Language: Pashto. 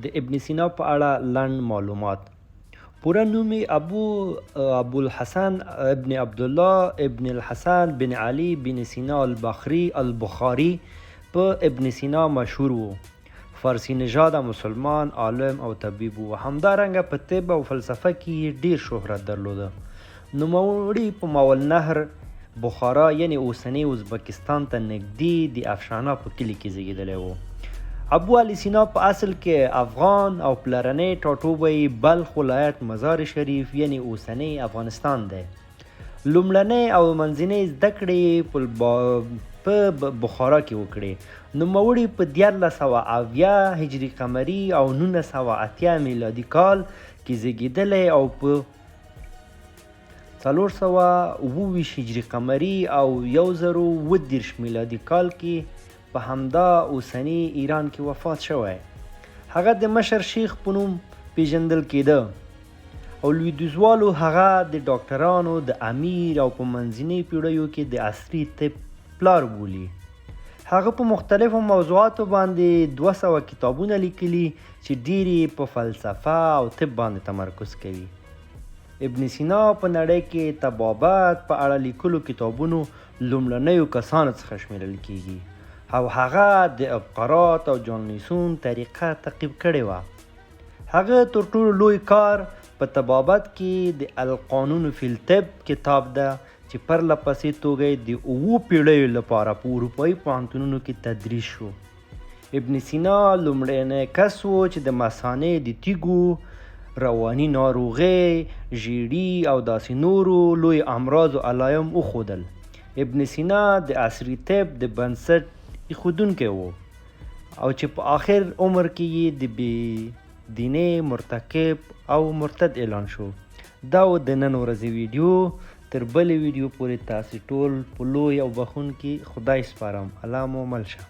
د ابن سینا په اړه لنډ معلومات. پوره نوم یې ابوالحسن ابن عبدالله ابن الحسن بن علي بن سینا البخاري په ابن سینا مشهور و. فارسی نژاده مسلمان عالم او طبیب و. همدارنګه په طب او فلسفه کې ډیر شهرت درلوده. نوموړي په ماولنهر بخارا یعنی اوسنی ازبکستان ته نږدې د افشانا په کلي کې زیږېدلی و. ابو علي سینا په اصل کې افغان او پلرنی ټاټوبی بلخ ولایت مزار شریف یعنی اوسنی افغانستان دی. لومړنۍ او منځنۍ زده کړې په بخارا کې وکړې. نوموړي په 1480 هجري قمري او 1980 میلادي کال کې زیږېدلی او په 427 هجري قمري او 1030 میلادي کال کې په همدا اوسنی ایران کې وفات شوی. هغه د مشر شیخ په نوم پیژندل کېده او لویدیځوالو هغه د ډاکټرانو د امیر او په منځنۍ پیړیو کې د عصري طب پلار بولي. هغه په مختلفو موضوعاتو باندې 200 کتابونه لیکلي چې ډېرې په فلسفه او طب باندې تمرکز کوي. ابن سینا په نړۍ کې طبابت په اړه لیکلو کتابونو لومړنیو کسانو څخه شمیرل کیږي او هغه د ابقرات او جان لیسون طریقه تعقیب کړې وه. هغه تر ټولو لوی کار په طبابت کې د القانون فی الطب کتاب ده چې پرله پسې توګه د 7 پیړیو لپاره په اروپایي پوهنتونونو کې تدریس شو. ابن سینا لومړنی کس و چې د مثانې د تیږو، رواني ناروغۍ، ژیړي او داسې نورو لوی امراضو علایم وښودل. ابن سینا د عصري طب د بنسټ ایښودونکی و او چې په آخر عمر کې یې د بې دینۍ مرتکب او مرتد اعلان شو. دا و د نن ورځې ویډیو. تر بلې ویډیو پورې تاسې ټول په لوی او بخښونکي خدای سپارم. الله مو مل شه.